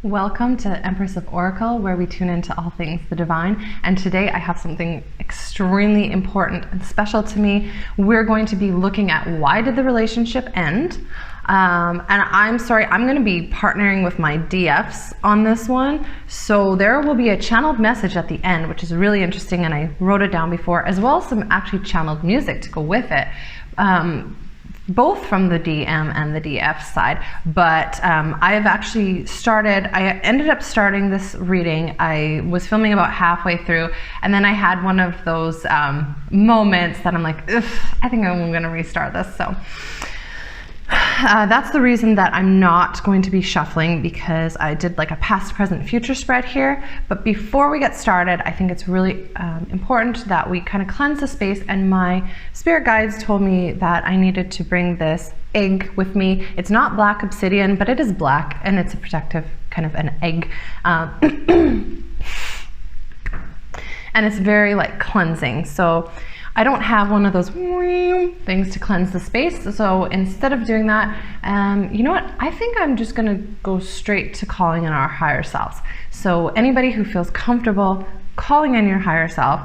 Welcome to Empress of Oracle, where we tune into all things the divine. And today I have something extremely important and special to me. We're going to be looking at why did the relationship end? And I'm sorry, I'm going to be partnering with my DFs on this one. So there will be a channeled message at the end, which is really interesting, and I wrote it down before, as well as some actually channeled music to go with it. Both from the DM and the DF side, but I ended up starting this reading. I was filming about halfway through, and then I had one of those moments that I'm like, I think I'm gonna restart this. So that's the reason that I'm not going to be shuffling, because I did like a past, present, future spread here. But before we get started, I think it's really important that we kind of cleanse the space, and my spirit guides told me that I needed to bring this egg with me. It's not black obsidian, but it is black, and it's a protective kind of an egg. And it's very like cleansing. So I don't have one of those things to cleanse the space. So instead of doing that, you know what? I think I'm just gonna go straight to calling in our higher selves. So anybody who feels comfortable calling in your higher self,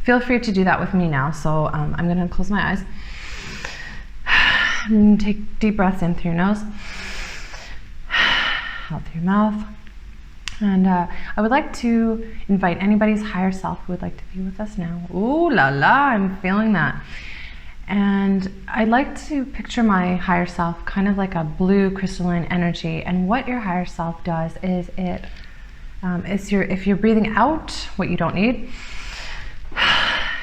feel free to do that with me now. So I'm gonna close my eyes and take deep breaths in through your nose, out through your mouth. And I would like to invite anybody's higher self who would like to be with us now. Ooh la la, I'm feeling that. And I'd like to picture my higher self kind of like a blue crystalline energy. And what your higher self does is if you're breathing out what you don't need,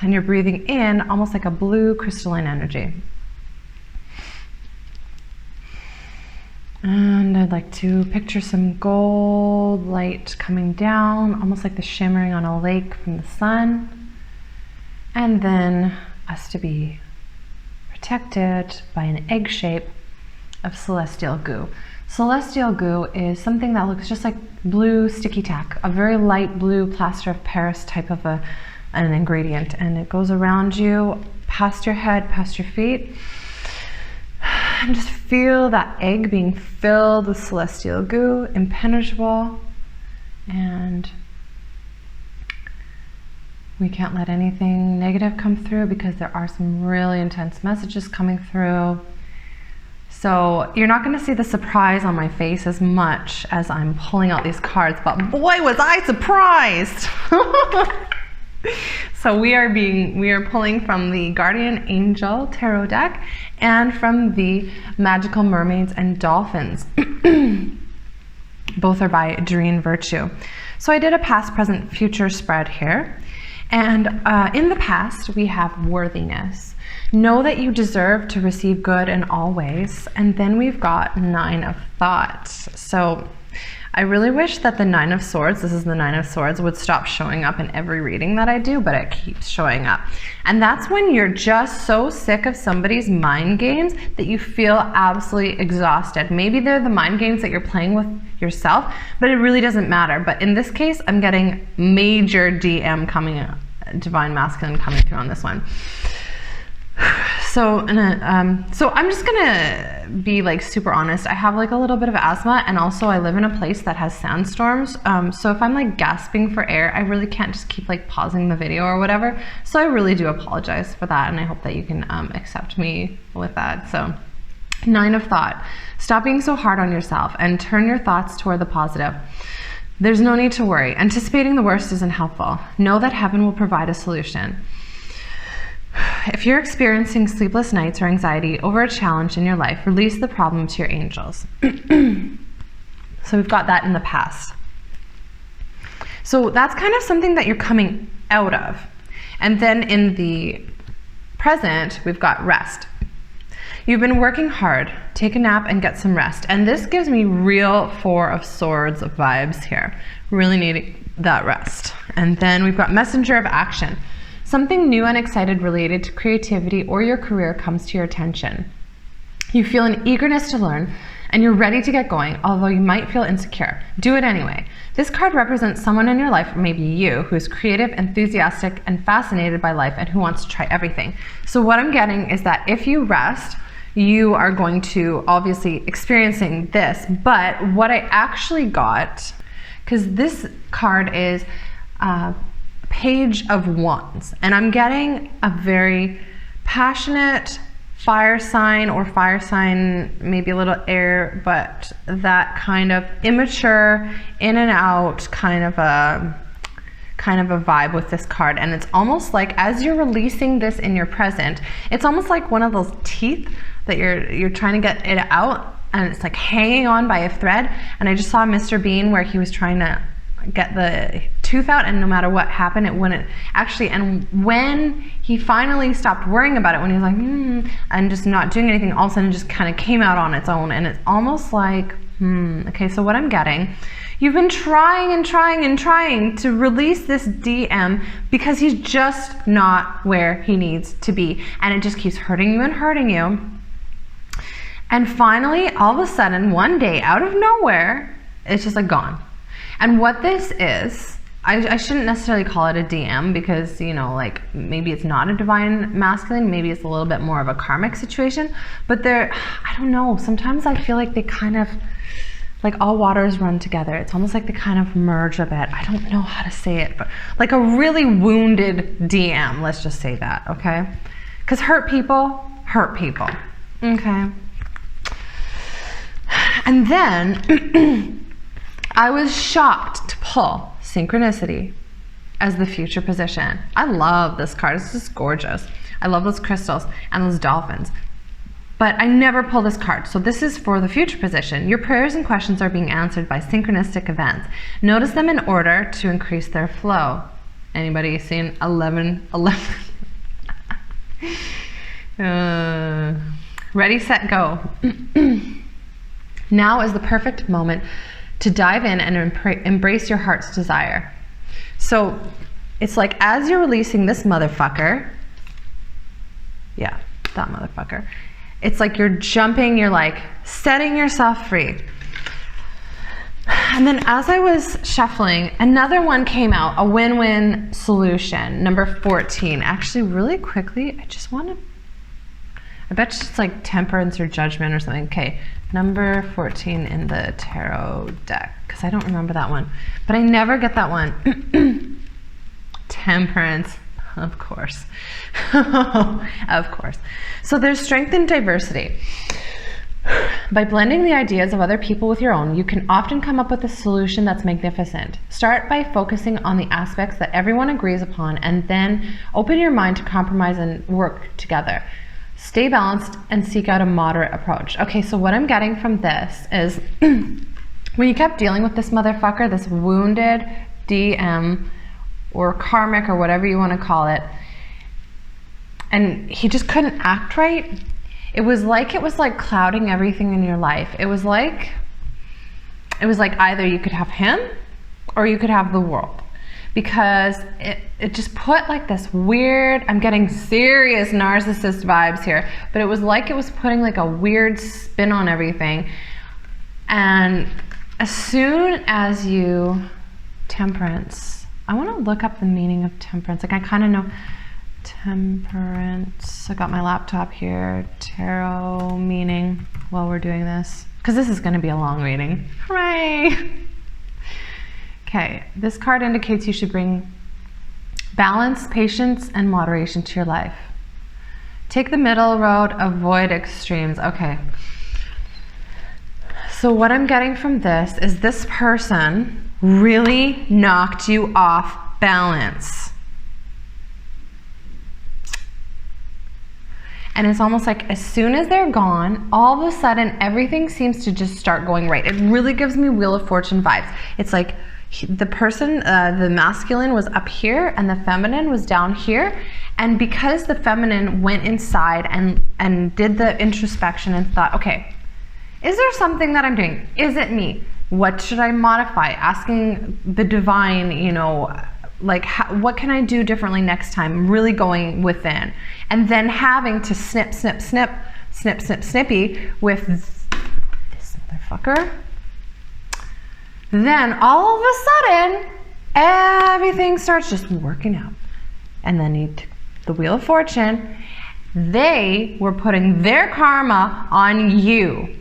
and you're breathing in almost like a blue crystalline energy. And I'd like to picture some gold light coming down, almost like the shimmering on a lake from the sun. And then us to be protected by an egg shape of celestial goo. Celestial goo is something that looks just like blue sticky tack, a very light blue plaster of Paris type of an ingredient. And it goes around you, past your head, past your feet. And just feel that egg being filled with celestial goo, impenetrable. And we can't let anything negative come through, because there are some really intense messages coming through. So you're not going to see the surprise on my face as much as I'm pulling out these cards, but boy was I surprised. So we are pulling from the Guardian Angel Tarot deck and from the Magical Mermaids and Dolphins. Both are by Doreen Virtue. So I did a past, present, future spread here. And in the past, we have worthiness. Know that you deserve to receive good in all ways. And then we've got Nine of Thoughts. So I really wish that the Nine of Swords, this is the Nine of Swords, would stop showing up in every reading that I do, but it keeps showing up. And that's when you're just so sick of somebody's mind games that you feel absolutely exhausted. Maybe they're the mind games that you're playing with yourself, but it really doesn't matter. But in this case, I'm getting major DM coming, divine masculine coming through on this one. So I'm just gonna be like super honest. I have like a little bit of asthma, and also I live in a place that has sandstorms. So if I'm like gasping for air, I really can't just keep like pausing the video or whatever. So I really do apologize for that, and I hope that you can accept me with that. So Nine of Thought. Stop being so hard on yourself and turn your thoughts toward the positive. There's no need to worry. Anticipating the worst isn't helpful. Know that heaven will provide a solution. If you're experiencing sleepless nights or anxiety over a challenge in your life, release the problem to your angels. So we've got that in the past. So that's kind of something that you're coming out of. And then in the present, we've got rest. You've been working hard. Take a nap and get some rest. And this gives me real Four of Swords vibes here. Really needing that rest. And then we've got Messenger of Action. Something new and excited related to creativity or your career comes to your attention. You feel an eagerness to learn, and you're ready to get going, although you might feel insecure. Do it anyway. This card represents someone in your life, or maybe you, who is creative, enthusiastic, and fascinated by life, and who wants to try everything. So what I'm getting is that if you rest, you are going to obviously experiencing this, but what I actually got because this card is Page of Wands, and I'm getting a very passionate fire sign, or fire sign, maybe a little air, but that kind of immature, in and out kind of a vibe with this card. And it's almost like as you're releasing this in your present, it's almost like one of those teeth that you're trying to get it out, and it's like hanging on by a thread. And I just saw Mr. Bean where he was trying to get the tooth out, and no matter what happened, it wouldn't actually. And when he finally stopped worrying about it, when he was like and just not doing anything, all of a sudden it just kind of came out on its own. And it's almost like okay, so what I'm getting, you've been trying and trying and trying to release this DM because he's just not where he needs to be, and it just keeps hurting you and hurting you. And finally, all of a sudden, one day out of nowhere, it's just like gone. And what this is, I shouldn't necessarily call it a DM, because, you know, like maybe it's not a divine masculine, maybe it's a little bit more of a karmic situation, but I don't know, sometimes I feel like they kind of, like all waters run together. It's almost like they kind of merge a bit. I don't know how to say it, but like a really wounded DM, let's just say that, okay? Because hurt people, okay? And then I was shocked to pull Synchronicity as the future position. I love this card. It's just gorgeous. I love those crystals and those dolphins. But I never pull this card. So this is for the future position. Your prayers and questions are being answered by synchronistic events. Notice them in order to increase their flow. Anybody seen 11? Ready, set, go. Now is the perfect moment to dive in and embrace your heart's desire. So it's like as you're releasing this motherfucker, yeah, that motherfucker, it's like you're jumping, you're like setting yourself free. And then as I was shuffling, another one came out, a win-win solution, number 14. Actually, really quickly, I just want to, I bet it's like temperance or judgment or something. Okay, number 14 in the tarot deck, because I don't remember that one, but I never get that one. Temperance, of course. Of course. So there's strength in diversity. By blending the ideas of other people with your own, you can often come up with a solution that's magnificent. Start by focusing on the aspects that everyone agrees upon, and then open your mind to compromise and work together. Stay balanced and seek out a moderate approach. Okay, so what I'm getting from this is when you kept dealing with this motherfucker, this wounded DM or karmic or whatever you want to call it, and he just couldn't act right, it was like clouding everything in your life. It was like either you could have him or you could have the world. Because it just put like this weird, I'm getting serious narcissist vibes here, but it was like it was putting like a weird spin on everything. And as soon as you, temperance, I want to look up the meaning of temperance. Like I kind of know temperance. I got my laptop here, tarot meaning while we're doing this, because this is going to be a long reading. Hooray! Okay, this card indicates you should bring balance, patience, and moderation to your life. Take the middle road, avoid extremes. Okay. So what I'm getting from this person really knocked you off balance. And it's almost like as soon as they're gone, all of a sudden everything seems to just start going right. It really gives me Wheel of Fortune vibes. It's like the person, the masculine was up here and the feminine was down here. And because the feminine went inside and did the introspection and thought, okay, is there something that I'm doing? Is it me? What should I modify? Asking the divine, you know, like what can I do differently next time? Really going within. And then having to snip, snip, snip, snip, snip, snippy with this motherfucker. Then all of a sudden, everything starts just working out. And then the Wheel of Fortune, they were putting their karma on you.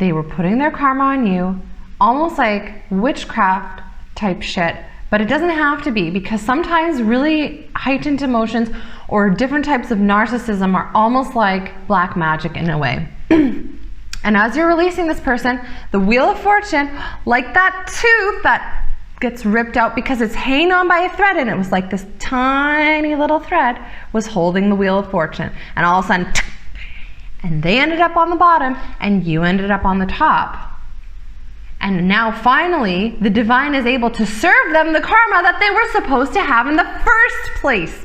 They were putting their karma on you, almost like witchcraft type shit, but it doesn't have to be, because sometimes really heightened emotions or different types of narcissism are almost like black magic in a way. And as you're releasing this person, the Wheel of Fortune, like that tooth that gets ripped out because it's hanging on by a thread, and it was like this tiny little thread was holding the Wheel of Fortune, and all of a sudden, and they ended up on the bottom and you ended up on the top. And now finally, the divine is able to serve them the karma that they were supposed to have in the first place.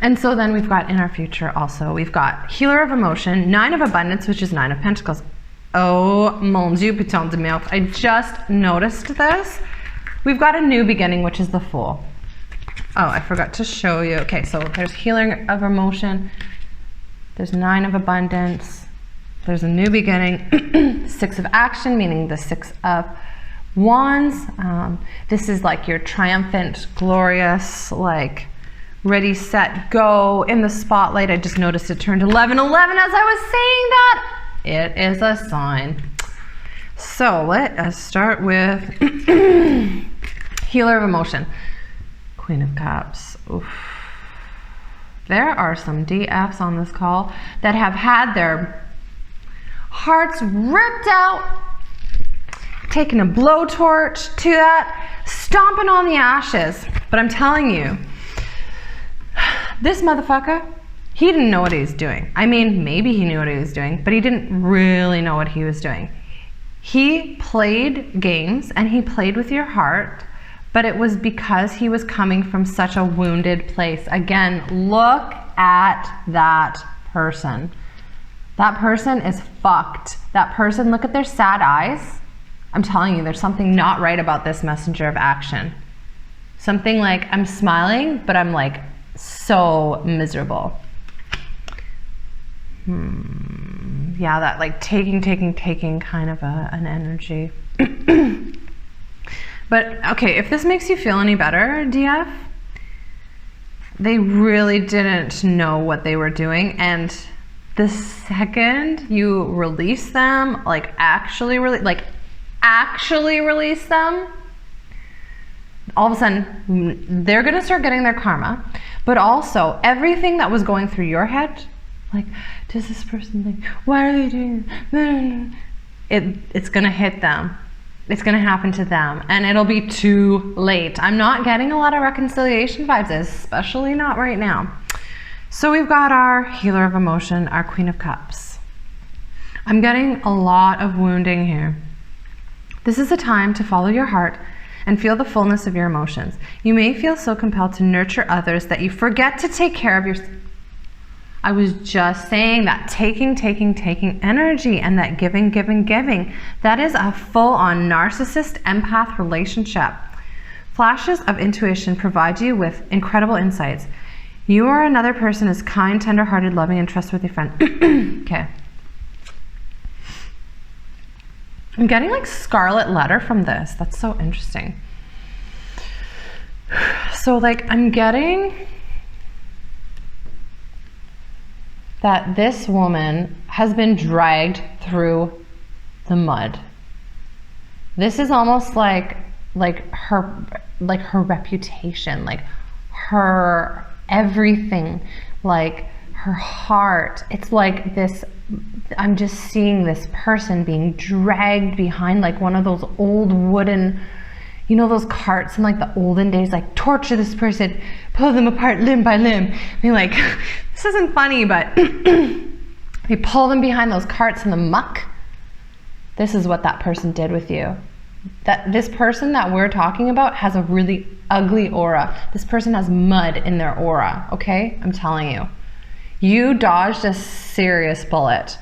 And so then we've got in our future also, we've got Healer of Emotion, 9 of Abundance, which is 9 of Pentacles. Oh mon Dieu, putain de merde. I just noticed this. We've got a new beginning, which is the Fool. Oh, I forgot to show you. Okay, so there's Healing of Emotion. There's 9 of Abundance. There's a new beginning. 6 of Action, meaning the 6 of Wands. This is like your triumphant, glorious, like ready, set, go in the spotlight. I just noticed it turned 11:11 as I was saying that. It is a sign. So let us start with Healer of Emotion. Queen of Cups. Oof. There are some DFs on this call that have had their hearts ripped out, taking a blowtorch to that, stomping on the ashes. But I'm telling you, this motherfucker, he didn't know what he was doing. I mean, maybe he knew what he was doing, but he didn't really know what he was doing. He played games and he played with your heart, but it was because he was coming from such a wounded place. Again, look at that person. That person is fucked. That person, look at their sad eyes. I'm telling you, there's something not right about this messenger of action. Something like, I'm smiling, but I'm like so miserable. Yeah, that like taking kind of an energy. But okay, if this makes you feel any better, DF, they really didn't know what they were doing, and the second you release them, like actually release them, all of a sudden they're gonna start getting their karma, but also everything that was going through your head, like, does this person think, why are they doing this? It's gonna hit them. It's gonna happen to them, and it'll be too late. I'm not getting a lot of reconciliation vibes, especially not right now. So we've got our Healer of Emotion, our Queen of Cups. I'm getting a lot of wounding here. This is a time to follow your heart and feel the fullness of your emotions. You may feel so compelled to nurture others that you forget to take care of yourself. I was just saying that taking energy and that giving. That is a full-on narcissist empath relationship. Flashes of intuition provide you with incredible insights. You or another person is kind, tender-hearted, loving, and trustworthy friend. Okay. I'm getting like scarlet letter from this. That's so interesting. So like I'm getting that this woman has been dragged through the mud. This is almost like her reputation, like her everything, like her heart. It's like this, I'm just seeing this person being dragged behind like one of those old wooden, you know, those carts in like the olden days, like torture this person, pull them apart limb by limb. They like, this isn't funny, but they pull them behind those carts in the muck. This is what that person did with you. That this person that we're talking about has a really ugly aura. This person has mud in their aura, okay? I'm telling you. You dodged a serious bullet.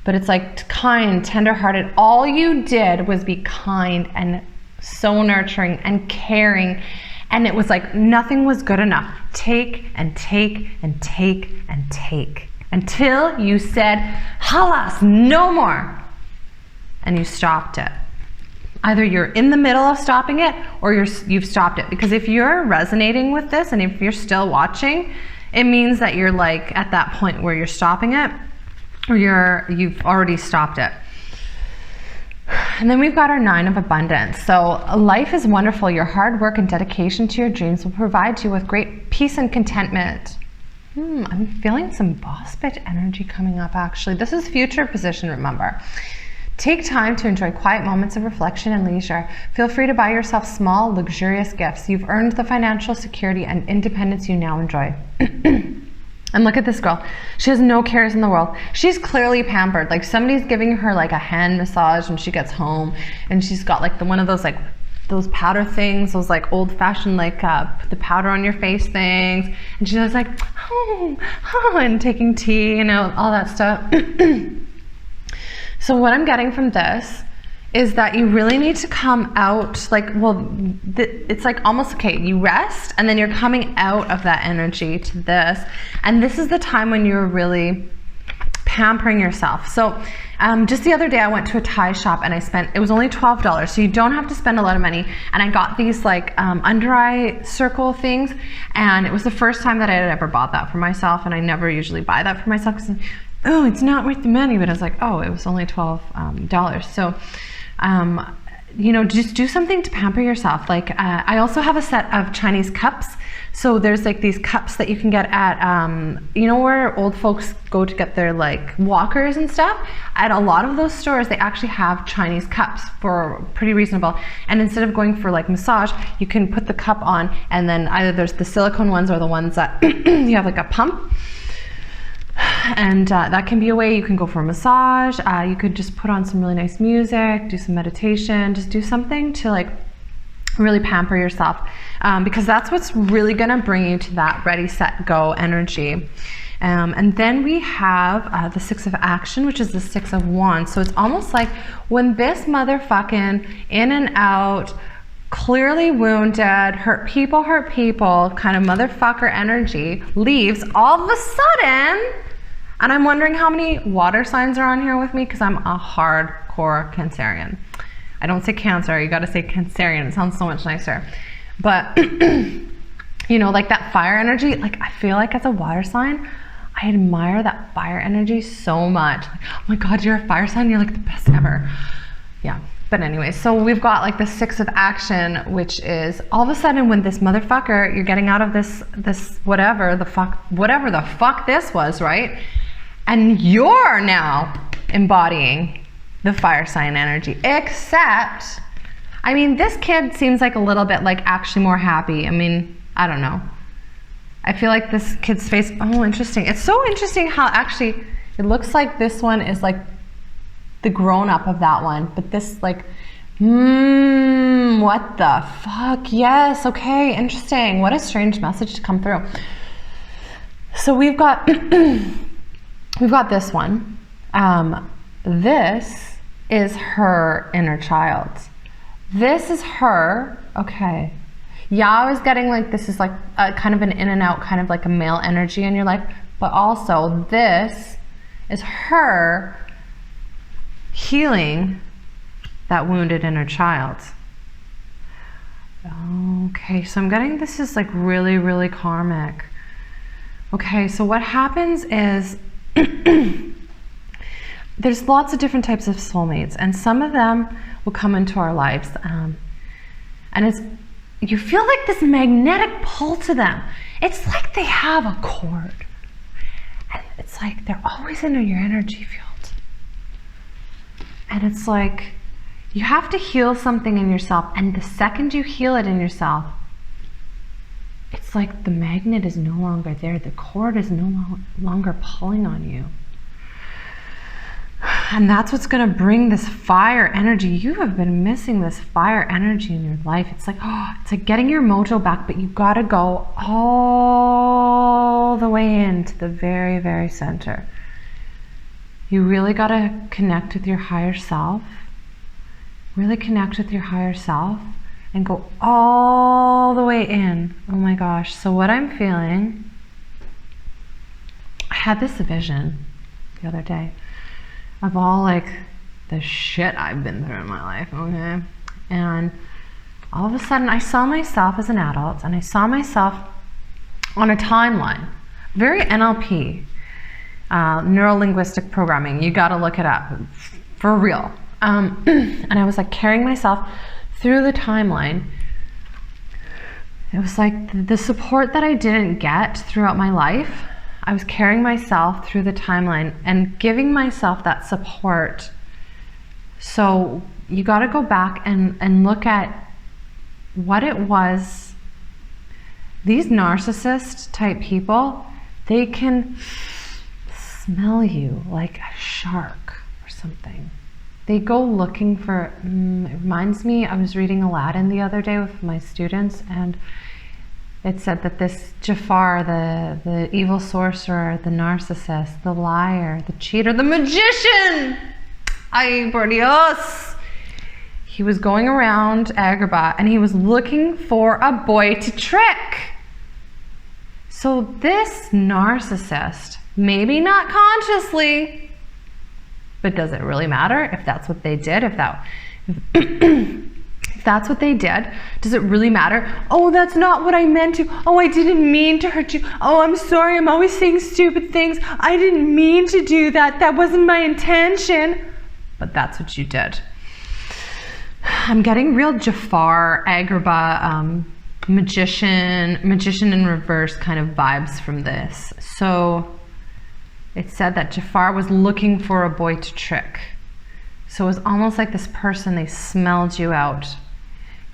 But it's like kind, tender-hearted. All you did was be kind and so nurturing and caring, and it was like nothing was good enough. Take and take and take and take until you said, halas, no more, and you stopped it. Either you're in the middle of stopping it or you've stopped it, because if you're resonating with this and if you're still watching, it means that you're like at that point where you're stopping it, or you've already stopped it. And then we've got our 9 of abundance. So life is wonderful. Your hard work and dedication to your dreams will provide you with great peace and contentment. I'm feeling some boss bitch energy coming up, actually. This is future position, remember. Take time to enjoy quiet moments of reflection and leisure. Feel free to buy yourself small, luxurious gifts. You've earned the financial security and independence you now enjoy. And look at this girl. She has no cares in the world. She's clearly pampered. Like somebody's giving her like a hand massage when she gets home, and she's got like one of those like those powder things, those like old fashioned like put the powder on your face things. And she's just like, oh, and taking tea, you know, all that stuff. So what I'm getting from this is that you really need to come out like, well, it's like almost, okay, you rest and then you're coming out of that energy to this. And this is the time when you're really pampering yourself. So just the other day I went to a Thai shop and it was only $12. So you don't have to spend a lot of money. And I got these like under eye circle things. And it was the first time that I had ever bought that for myself. And I never usually buy that for myself because, oh, it's not worth the money. But I was like, oh, it was only $12. So you know, just do something to pamper yourself. Like I also have a set of Chinese cups. So there's like these cups that you can get at, you know, where old folks go to get their like walkers and stuff. At a lot of those stores, they actually have Chinese cups for pretty reasonable. And instead of going for like massage, you can put the cup on, and then either there's the silicone ones or the ones that you have like a pump. And that can be a way you can go for a massage. You could just put on some really nice music, do some meditation, just do something to like really pamper yourself, because that's what's really gonna bring you to that ready, set, go energy. And then we have the 6 of action, which is the 6 of wands. So it's almost like when this motherfucking in and out, clearly wounded, hurt people kind of motherfucker energy leaves all of a sudden. And I'm wondering how many water signs are on here with me, because I'm a hardcore Cancerian. I don't say Cancer, you gotta say Cancerian, it sounds so much nicer. But you know, like that fire energy, like I feel like as a water sign, I admire that fire energy so much. Like, oh my God, you're a fire sign, you're like the best ever. Yeah. But anyway, so we've got like the 6 of action, which is all of a sudden when this motherfucker, you're getting out of this whatever the fuck this was, right? And you're now embodying the fire sign energy, except, I mean, this kid seems like a little bit like actually more happy. I mean, I don't know. I feel like this kid's face, oh, interesting. It's so interesting how actually it looks like this one is like the grown-up of that one, but this like, what the fuck? Yes, okay, interesting. What a strange message to come through. So we've got this one. This is her inner child. This is her, okay. Yeah, I was getting like, this is like a, kind of an in and out, kind of like a male energy in your life, but also this is her healing that wounded inner child. Okay, so I'm getting this is like really, really karmic. Okay, so what happens is there's lots of different types of soulmates, and some of them will come into our lives, and you feel like this magnetic pull to them. It's like they have a cord, and it's like they're always in your energy field. And it's like, you have to heal something in yourself, and the second you heal it in yourself, it's like the magnet is no longer there. The cord is no longer pulling on you. And that's what's gonna bring this fire energy. You have been missing this fire energy in your life. It's like, oh, it's like getting your mojo back, but you gotta go all the way into the very, very center. You really got to connect with your higher self, really connect with your higher self, and go all the way in. Oh my gosh. So what I'm feeling, I had this vision the other day of all like the shit I've been through in my life, okay? And all of a sudden I saw myself as an adult, and I saw myself on a timeline Very NLP, neuro-linguistic programming. You got to look it up for real. And I was like carrying myself through the timeline. It was like the support that I didn't get throughout my life. I was carrying myself through the timeline and giving myself that support. So you got to go back and look at what it was. These narcissist type people, they can smell you like a shark or something. They go looking for, it reminds me, I was reading Aladdin the other day with my students, and it said that this Jafar, the evil sorcerer, the narcissist, the liar, the cheater, the magician, ay por Dios, he was going around Agrabah and he was looking for a boy to trick. So this narcissist, maybe not consciously, but does it really matter if that's what they did? If that's what they did, does it really matter? Oh, that's not what I meant to. Oh, I didn't mean to hurt you. Oh, I'm sorry. I'm always saying stupid things. I didn't mean to do that. That wasn't my intention. But that's what you did. I'm getting real Jafar, Agrabah, magician in reverse kind of vibes from this. So it said that Jafar was looking for a boy to trick. So it was almost like this person, they smelled you out.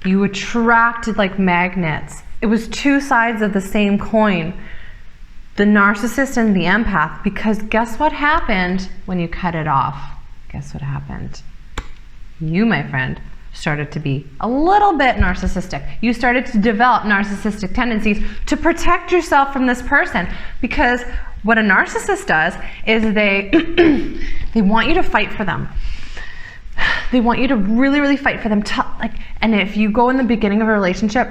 You attracted like magnets. It was two sides of the same coin. The narcissist and the empath, because guess what happened when you cut it off? Guess what happened? You, my friend, started to be a little bit narcissistic. You started to develop narcissistic tendencies to protect yourself from this person, because what a narcissist does is they want you to fight for them. They want you to really, really fight for them. And if you go in the beginning of a relationship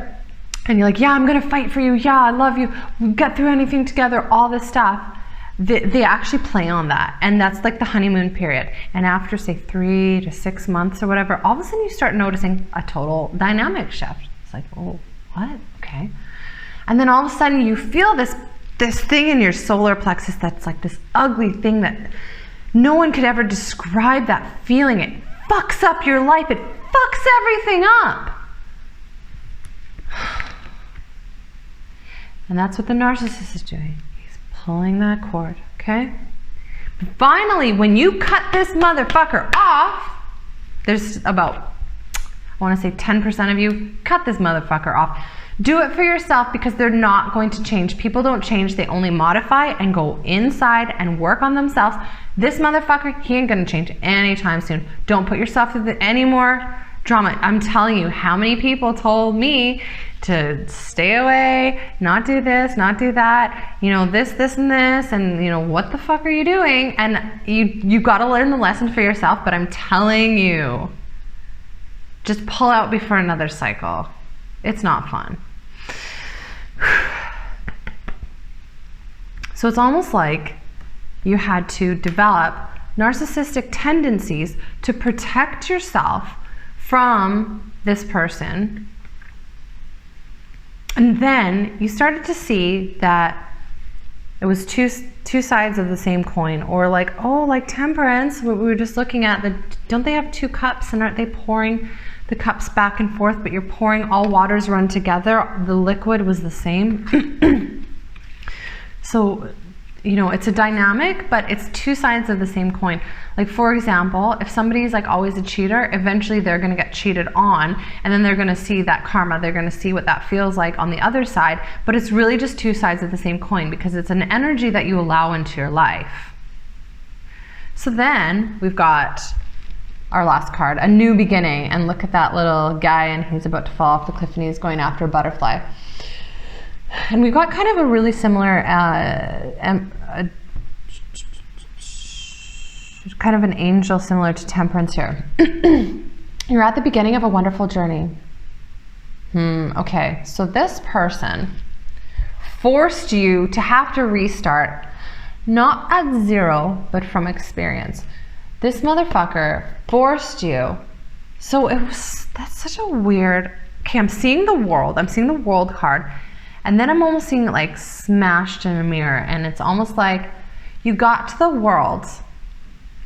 and you're like, yeah, I'm gonna fight for you. Yeah, I love you. We get through anything together, all this stuff. They actually play on that. And that's like the honeymoon period. And after say 3 to 6 months or whatever, all of a sudden you start noticing a total dynamic shift. It's like, oh, what? Okay. And then all of a sudden you feel this thing in your solar plexus that's like this ugly thing that no one could ever describe that feeling. It fucks up your life. It fucks everything up. And that's what the narcissist is doing. He's pulling that cord, okay? But finally, when you cut this motherfucker off, there's about, I want to say 10% of you, cut this motherfucker off. Do it for yourself, because they're not going to change. People don't change, they only modify and go inside and work on themselves. This motherfucker, he ain't gonna change anytime soon. Don't put yourself through any more drama. I'm telling you, how many people told me to stay away, not do this, not do that, you know, this, and this, and you know, what the fuck are you doing? And you gotta learn the lesson for yourself, but I'm telling you, just pull out before another cycle. It's not fun. So it's almost like you had to develop narcissistic tendencies to protect yourself from this person. And then you started to see that it was two sides of the same coin. Or like, oh, like temperance, we were just looking at, don't they have 2 cups, and aren't they pouring the cups back and forth, but you're pouring, all waters run together, the liquid was the same. So, you know, it's a dynamic, but it's 2 sides of the same coin. Like, for example, if somebody's like always a cheater, eventually they're gonna get cheated on, and then they're gonna see that karma, they're gonna see what that feels like on the other side, but it's really just 2 sides of the same coin, because it's an energy that you allow into your life. So then we've got our last card, a new beginning, and look at that little guy, and he's about to fall off the cliff and he's going after a butterfly. And we've got kind of a really similar kind of an angel similar to temperance here. You're at the beginning of a wonderful journey. Okay, so this person forced you to have to restart, not at 0, but from experience. This motherfucker forced you. So that's such a weird, okay, I'm seeing the world card, And then I'm almost seeing it like smashed in a mirror, and it's almost like you got to the world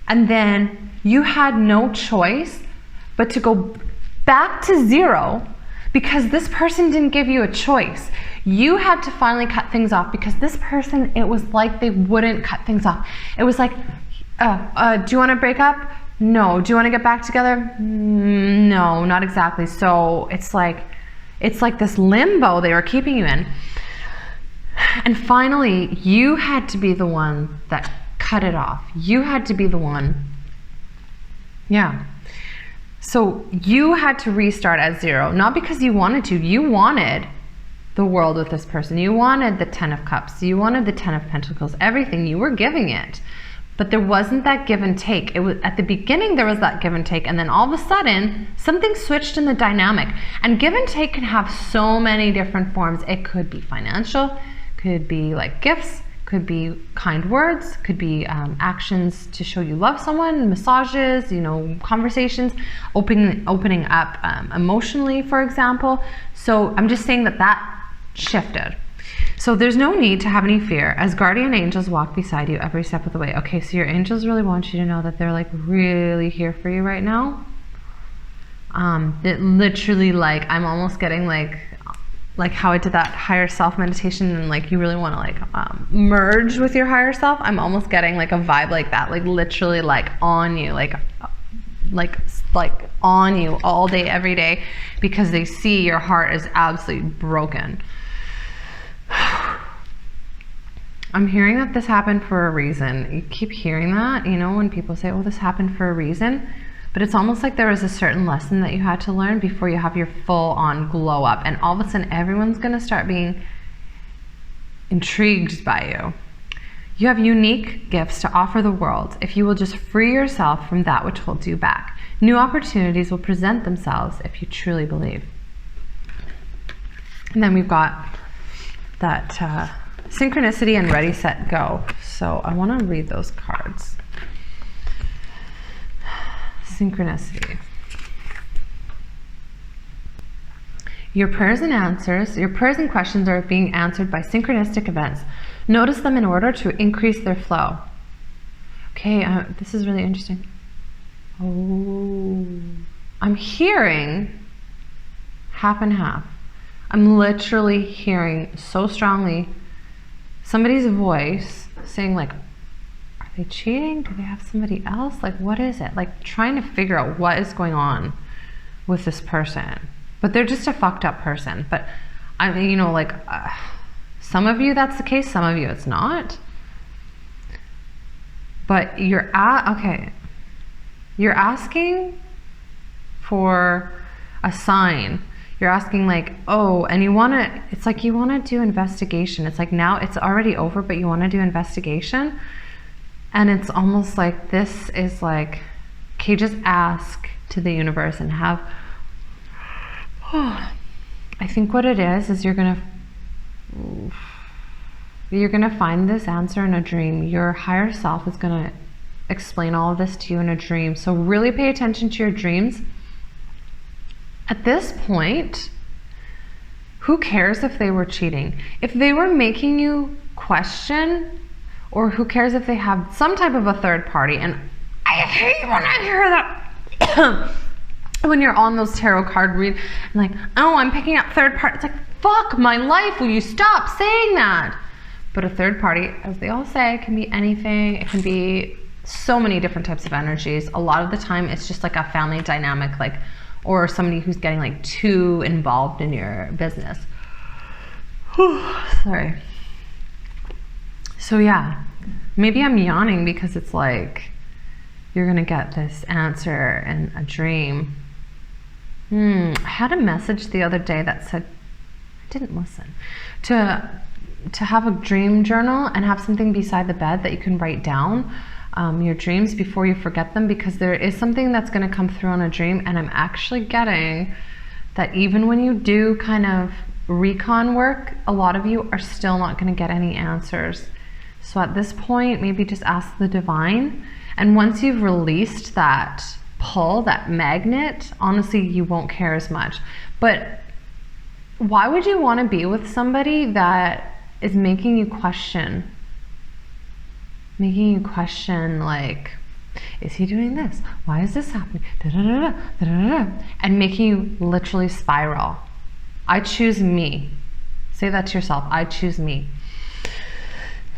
and then you had no choice but to go back to zero because this person didn't give you a choice. You had to finally cut things off because this person, it was like they wouldn't cut things off. It was like, do you want to break up? No. Do you want to get back together? No, not exactly. So it's like this limbo they were keeping you in. And finally, you had to be the one that cut it off. You had to be the one. Yeah. So you had to restart at zero, not because you wanted to. You wanted the world with this person. You wanted the 10 of Cups. You wanted the 10 of Pentacles. Everything. You were giving it. But there wasn't that give and take. It was at the beginning there was that give and take, and then all of a sudden something switched in the dynamic. And give and take can have so many different forms. It could be financial, could be like gifts, could be kind words, could be actions to show you love someone, massages, you know, conversations, opening up emotionally, for example. So I'm just saying that shifted. So there's no need to have any fear as guardian angels walk beside you every step of the way. Okay, so your angels really want you to know that they're like really here for you right now. It literally, like, I'm almost getting like how I did that higher self meditation, and like you really want to like merge with your higher self. I'm almost getting like a vibe like that, like literally like on you, like on you all day, every day, because they see your heart is absolutely broken. I'm hearing that this happened for a reason. You keep hearing that, you know, when people say, oh, this happened for a reason. But it's almost like there was a certain lesson that you had to learn before you have your full on glow up. And all of a sudden, everyone's going to start being intrigued by you. You have unique gifts to offer the world if you will just free yourself from that which holds you back. New opportunities will present themselves if you truly believe. And then we've got that synchronicity and ready, set, go. So I want to read those cards. Synchronicity. Your prayers and questions are being answered by synchronistic events. Notice them in order to increase their flow. Okay, this is really interesting. Oh, I'm hearing half and half. I'm literally hearing so strongly somebody's voice saying like, are they cheating? Do they have somebody else? Like, what is it? Like trying to figure out what is going on with this person. But they're just a fucked up person. But I mean, you know, like some of you that's the case, some of you it's not. But you're asking for a sign. You're asking like, oh, and you want to, it's like you want to do investigation. It's like now it's already over, but you want to do investigation. And it's almost like this is like, okay, just ask to the universe and have, I think what it is you're going to find this answer in a dream. Your higher self is going to explain all of this to you in a dream. So really pay attention to your dreams. At this point, who cares if they were cheating? If they were making you question, or who cares if they have some type of a third party? And I hate when I hear that. When you're on those tarot card read, and like, oh, I'm picking up third party. It's like, fuck my life, will you stop saying that? But a third party, as they all say, can be anything. It can be so many different types of energies. A lot of the time, it's just like a family dynamic, like, or somebody who's getting like too involved in your business. Sorry. So yeah, maybe I'm yawning because it's like you're gonna get this answer in a dream. I had a message the other day that said, I didn't listen, to have a dream journal and have something beside the bed that you can write down your dreams before you forget them, because there is something that's going to come through on a dream. And I'm actually getting that even when you do kind of recon work, a lot of you are still not going to get any answers. So at this point, maybe just ask the divine. And once you've released that pull, that magnet, honestly, you won't care as much. But why would you want to be with somebody that is making you question like, is he doing this? Why is this happening? Da-da-da-da, da-da-da-da. And making you literally spiral. I choose me. Say that to yourself. I choose me.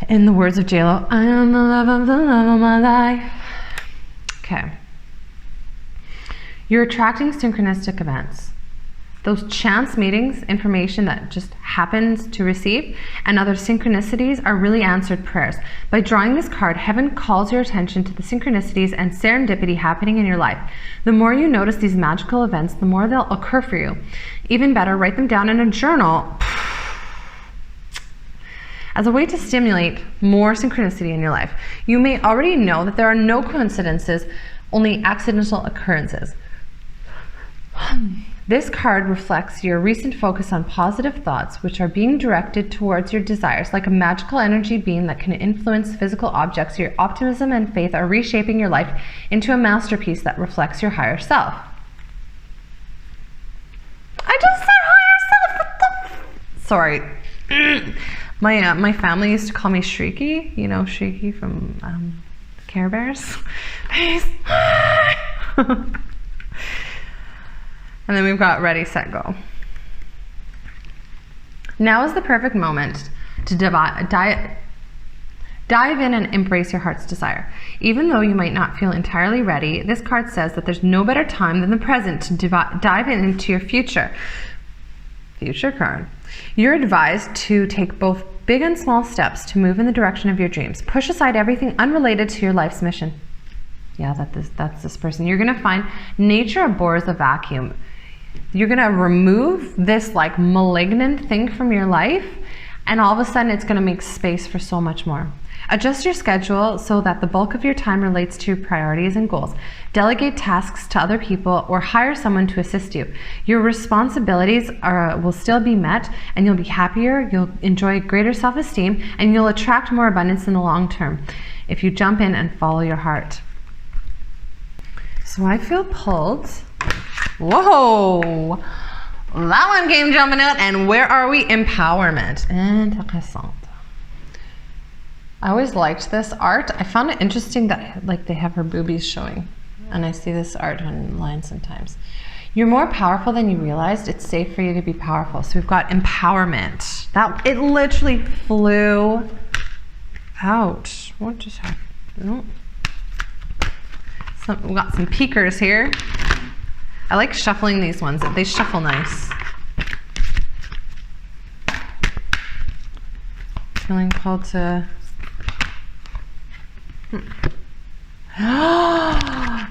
In the words of JLo, I am the love of my life. Okay. You're attracting synchronistic events. Those chance meetings, information that just happens to receive, and other synchronicities are really answered prayers. By drawing this card, heaven calls your attention to the synchronicities and serendipity happening in your life. The more you notice these magical events, the more they'll occur for you. Even better, write them down in a journal as a way to stimulate more synchronicity in your life. You may already know that there are no coincidences, only accidental occurrences. This card reflects your recent focus on positive thoughts, which are being directed towards your desires. Like a magical energy beam that can influence physical objects, your optimism and faith are reshaping your life into a masterpiece that reflects your higher self. I just said higher self! Sorry. My family used to call me Shrieky. You know Shrieky from Care Bears? And then we've got ready, set, go. Now is the perfect moment to dive in and embrace your heart's desire. Even though you might not feel entirely ready, this card says that there's no better time than the present to dive into your future. Future card. You're advised to take both big and small steps to move in the direction of your dreams. Push aside everything unrelated to your life's mission. Yeah, that's this person. You're gonna find nature abhors a vacuum. You're gonna remove this like malignant thing from your life, and all of a sudden it's gonna make space for so much more. Adjust your schedule so that the bulk of your time relates to your priorities and goals. Delegate tasks to other people or hire someone to assist you. Your responsibilities will still be met, and you'll be happier, you'll enjoy greater self-esteem, and you'll attract more abundance in the long term if you jump in and follow your heart. So I feel pulled. Whoa! That one came jumping out, and where are we? Empowerment. Intéressant. I always liked this art. I found it interesting that like they have her boobies showing, and I see this art online sometimes. You're more powerful than you realized. It's safe for you to be powerful. So we've got empowerment. That it literally flew out. What just happened? We got some peekers here. I like shuffling these ones. They shuffle nice. Feeling called to...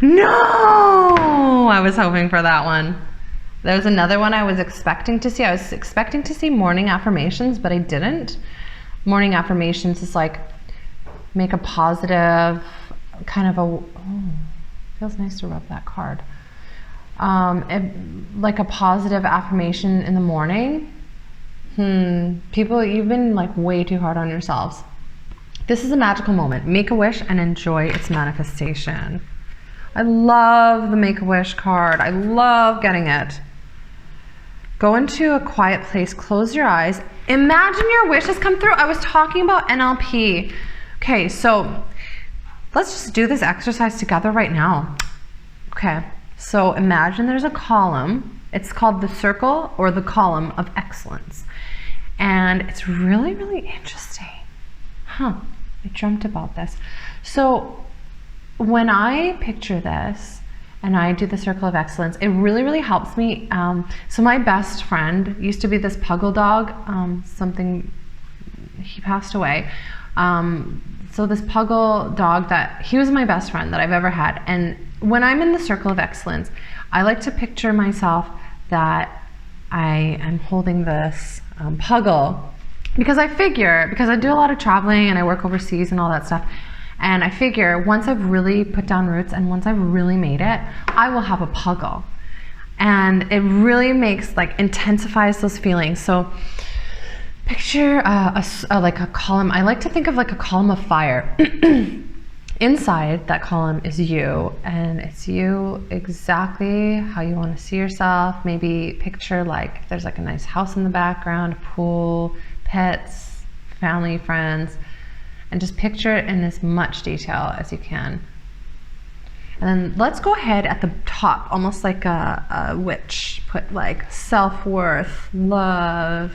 No! I was hoping for that one. There's another one I was expecting to see. I was expecting to see morning affirmations, but I didn't. Morning affirmations is like, make a positive kind of a... Oh, feels nice to rub that card. Like a positive affirmation in the morning. People, you've been like way too hard on yourselves. This is a magical moment. Make a wish and enjoy its manifestation. I love the Make-A-Wish card. I love getting it. Go into a quiet place, close your eyes. Imagine your wishes come through. I was talking about NLP. Okay, so let's just do this exercise together right now. Okay, so imagine there's a column. It's called the circle or the column of excellence. And it's really, really interesting. I dreamt about this. So when I picture this and I do the circle of excellence, it really, really helps me. So my best friend used to be this puggle dog, he passed away. So this puggle dog he was my best friend that I've ever had. And when I'm in the circle of excellence, I like to picture myself that I am holding this puggle, because I do a lot of traveling and I work overseas and all that stuff. And I figure once I've really put down roots and once I've really made it, I will have a puggle. And it really intensifies those feelings. So picture like a column. I like to think of like a column of fire. inside that column is you, and it's you exactly how you want to see yourself. Maybe picture like if there's like a nice house in the background, a pool, pets, family, friends, and just picture it in as much detail as you can. And then let's go ahead at the top, almost like a witch, put like self-worth, love,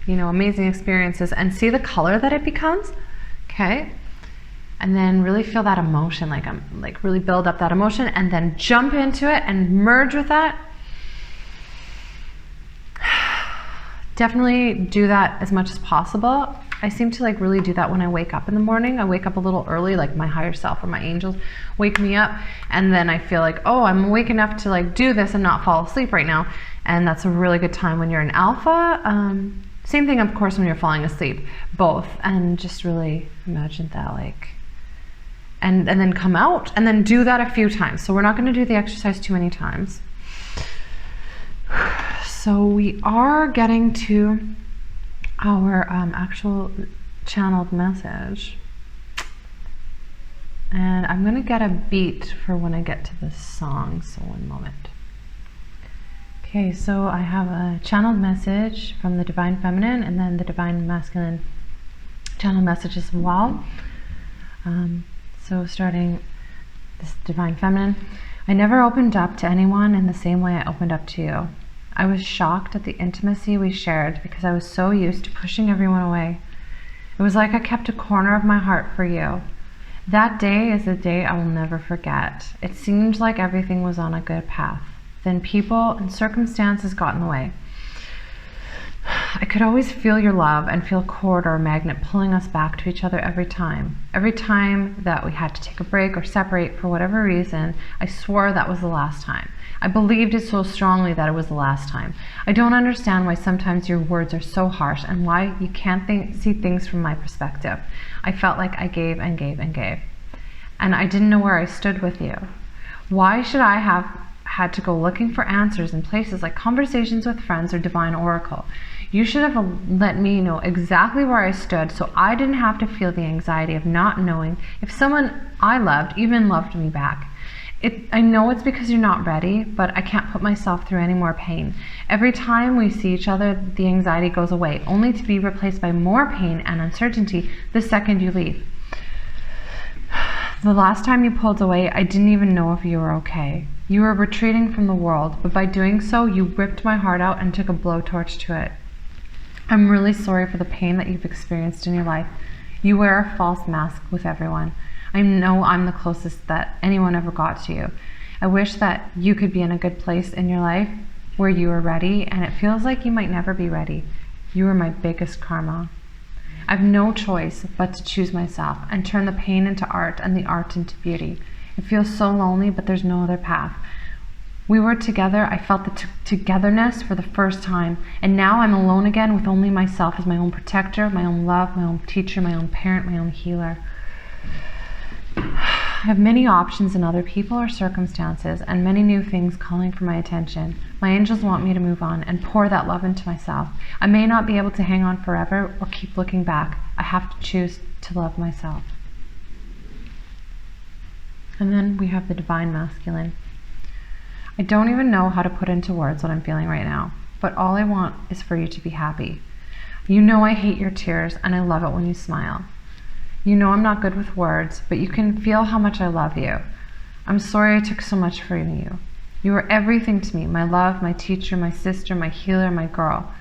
you know, amazing experiences, and see the color that it becomes. Okay. And then really feel that emotion, like really build up that emotion, and then jump into it and merge with that. Definitely do that as much as possible. I seem to like really do that when I wake up in the morning. I wake up a little early, like my higher self or my angels wake me up, and then I feel like, oh, I'm awake enough to like do this and not fall asleep right now. And that's a really good time when you're in alpha. Same thing, of course, when you're falling asleep, both. And just really imagine that, like, and then come out and then do that a few times. So we're not going to do the exercise too many times. So we are getting to our actual channeled message. And I'm going to get a beat for when I get to the song. So one moment. Okay, so I have a channeled message from the Divine Feminine and then the Divine Masculine channel message as well. So starting this Divine Feminine, I never opened up to anyone in the same way I opened up to you. I was shocked at the intimacy we shared because I was so used to pushing everyone away. It was like I kept a corner of my heart for you. That day is a day I will never forget. It seemed like everything was on a good path. Then people and circumstances got in the way. I could always feel your love and feel a cord or a magnet pulling us back to each other every time. Every time that we had to take a break or separate for whatever reason, I swore that was the last time. I believed it so strongly that it was the last time. I don't understand why sometimes your words are so harsh and why you can't see things from my perspective. I felt like I gave and gave and gave. And I didn't know where I stood with you. Why should I have had to go looking for answers in places like conversations with friends or divine oracle? You should have let me know exactly where I stood so I didn't have to feel the anxiety of not knowing if someone I loved even loved me back. I know it's because you're not ready, but I can't put myself through any more pain. Every time we see each other, the anxiety goes away, only to be replaced by more pain and uncertainty the second you leave. The last time you pulled away, I didn't even know if you were okay. You were retreating from the world, but by doing so, you ripped my heart out and took a blowtorch to it. I'm really sorry for the pain that you've experienced in your life. You wear a false mask with everyone. I know I'm the closest that anyone ever got to you. I wish that you could be in a good place in your life where you are ready, and it feels like you might never be ready. You are my biggest karma. I have no choice but to choose myself and turn the pain into art and the art into beauty. It feels so lonely, but there's no other path. We were together. I felt the togetherness for the first time, and now I'm alone again with only myself as my own protector, my own love, my own teacher, my own parent, my own healer. I have many options in other people or circumstances and many new things calling for my attention. My angels want me to move on and pour that love into myself. I may not be able to hang on forever or keep looking back. I have to choose to love myself. And then we have the Divine Masculine. I don't even know how to put into words what I'm feeling right now, but all I want is for you to be happy. You know I hate your tears, and I love it when you smile. You know I'm not good with words, but you can feel how much I love you. I'm sorry I took so much from you. You were everything to me, my love, my teacher, my sister, my healer, my girl.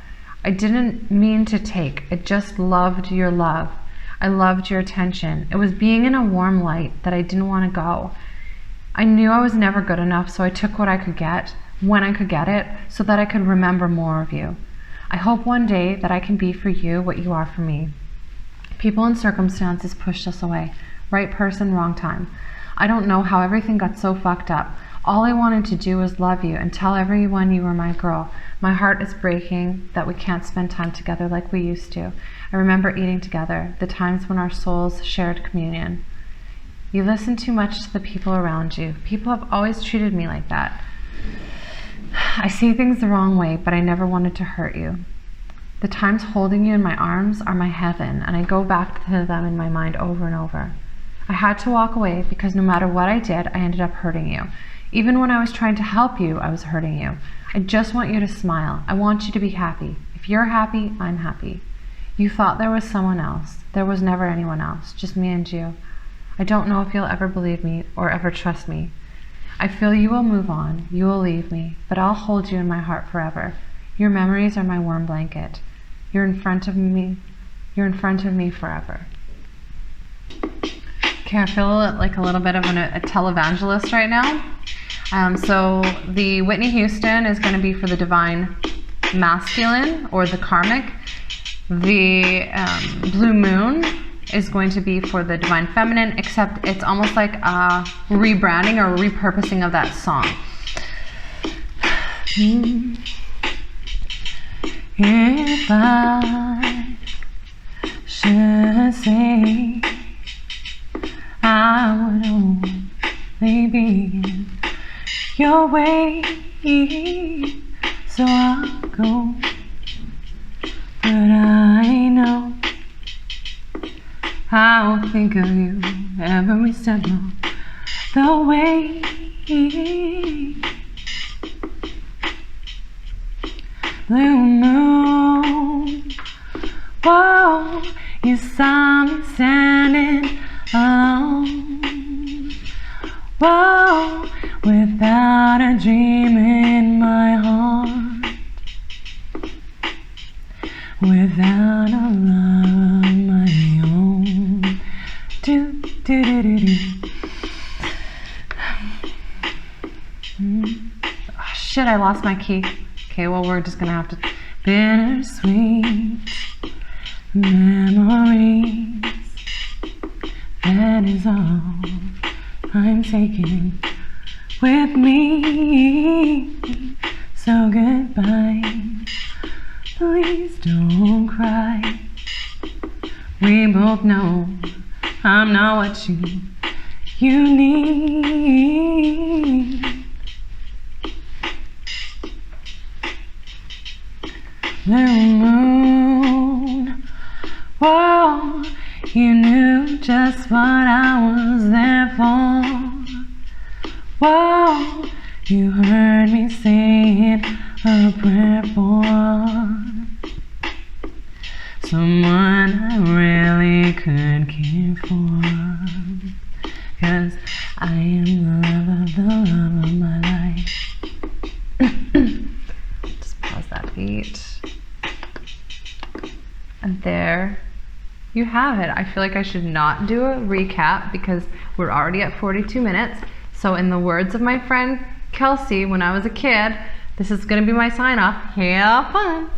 I didn't mean to take, I just loved your love. I loved your attention. It was being in a warm light that I didn't want to go. I knew I was never good enough, so I took what I could get, when I could get it, so that I could remember more of you. I hope one day that I can be for you what you are for me. People and circumstances pushed us away. Right person, wrong time. I don't know how everything got so fucked up. All I wanted to do was love you and tell everyone you were my girl. My heart is breaking that we can't spend time together like we used to. I remember eating together, the times when our souls shared communion. You listen too much to the people around you. People have always treated me like that. I see things the wrong way, but I never wanted to hurt you. The times holding you in my arms are my heaven, and I go back to them in my mind over and over. I had to walk away because no matter what I did, I ended up hurting you. Even when I was trying to help you, I was hurting you. I just want you to smile. I want you to be happy. If you're happy, I'm happy. You thought there was someone else. There was never anyone else, just me and you. I don't know if you'll ever believe me or ever trust me. I feel you will move on, you will leave me, but I'll hold you in my heart forever. Your memories are my warm blanket. You're in front of me forever. Okay, I feel like a little bit of a televangelist right now. So the Whitney Houston is going to be for the divine masculine or the karmic. The Blue Moon is going to be for the divine feminine, except it's almost like a rebranding or repurposing of that song. If I should say I would only be in your way, so I'll go, but I know I'll think of you every step of the way. Blue moon, whoa, you saw me standing alone, whoa, without a dream in my heart, without a love of my own. Do, do, do, do, do. Oh, shit, I lost my key. Okay, well, we're just gonna have to. Bittersweet memories, that is all I'm taking with me. So goodbye, please don't cry. We both know I'm not what you need. Blue moon, whoa, you knew just what I was there for. Whoa, you heard me saying a prayer for someone I really could care for. 'Cause I am the love of my life. Just pause that beat. And there you have it. I feel like I should not do a recap because we're already at 42 minutes. So in the words of my friend Kelsey when I was a kid, this is going to be my sign off. Have fun.